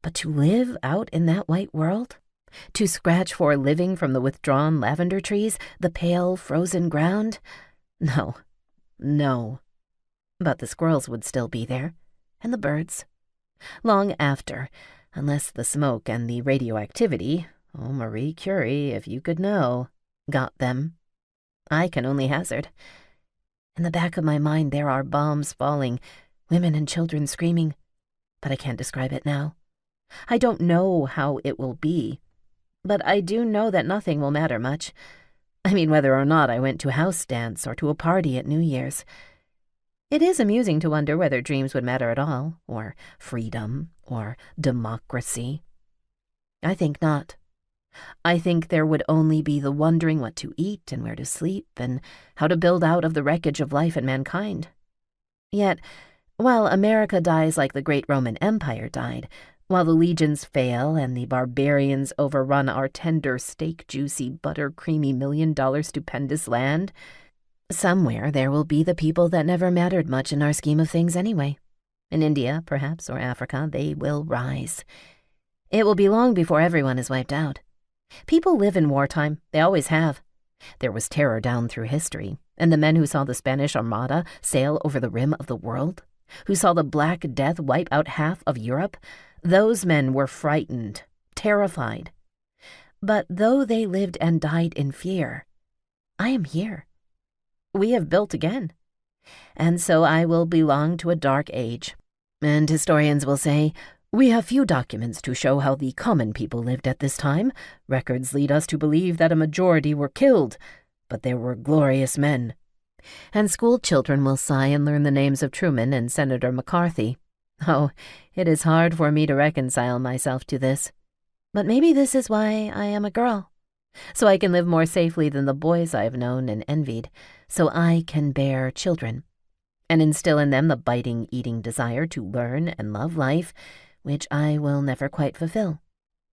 But to live out in that white world? To scratch for a living from the withdrawn lavender trees, the pale, frozen ground? No, no. But the squirrels would still be there, and the birds. Long after, unless the smoke and the radioactivity, oh, Marie Curie, if you could know, got them. I can only hazard. In the back of my mind there are bombs falling, women and children screaming, but I can't describe it now. I don't know how it will be, but I do know that nothing will matter much. I mean, whether or not I went to a house dance or to a party at New Year's. It is amusing to wonder whether dreams would matter at all, or freedom, or democracy. I think not. I think there would only be the wondering what to eat and where to sleep and how to build out of the wreckage of life and mankind. Yet, while America dies like the great Roman Empire died, while the legions fail and the barbarians overrun our tender, steak-juicy, butter-creamy $1,000,000 stupendous land, somewhere there will be the people that never mattered much in our scheme of things anyway. In India, perhaps, or Africa, they will rise. It will be long before everyone is wiped out. People live in wartime. They always have. There was terror down through history, and the men who saw the Spanish Armada sail over the rim of the world, who saw the Black Death wipe out half of Europe, those men were frightened, terrified. But though they lived and died in fear, I am here. We have built again. And so I will belong to a dark age. And historians will say, we have few documents to show how the common people lived at this time. Records lead us to believe that a majority were killed, but there were glorious men. And school children will sigh and learn the names of Truman and Senator McCarthy. Oh, it is hard for me to reconcile myself to this. But maybe this is why I am a girl. So I can live more safely than the boys I have known and envied. So I can bear children and instill in them the biting, eating desire to learn and love life, which I will never quite fulfill.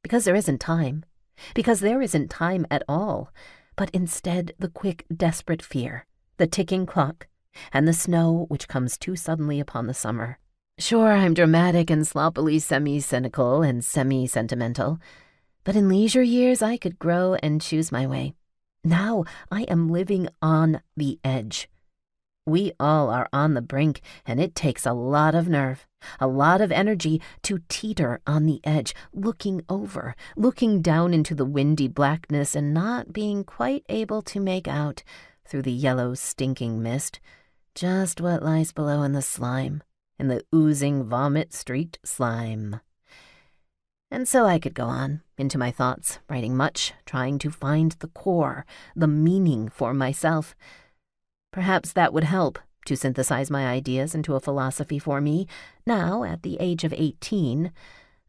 Because there isn't time. Because there isn't time at all. But instead the quick, desperate fear, the ticking clock, and the snow which comes too suddenly upon the summer. Sure, I'm dramatic and sloppily semi-cynical and semi-sentimental, but in leisure years I could grow and choose my way. Now I am living on the edge. We all are on the brink, and it takes a lot of nerve, a lot of energy to teeter on the edge, looking over, looking down into the windy blackness and not being quite able to make out, through the yellow stinking mist, just what lies below in the slime, in the oozing vomit-streaked slime. And so I could go on, into my thoughts, writing much, trying to find the core, the meaning for myself. Perhaps that would help to synthesize my ideas into a philosophy for me, now at the age of 18.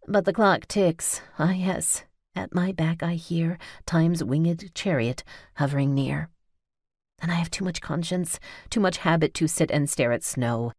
But the clock ticks. Ah, yes, at my back I hear time's winged chariot hovering near. And I have too much conscience, too much habit to sit and stare at snow,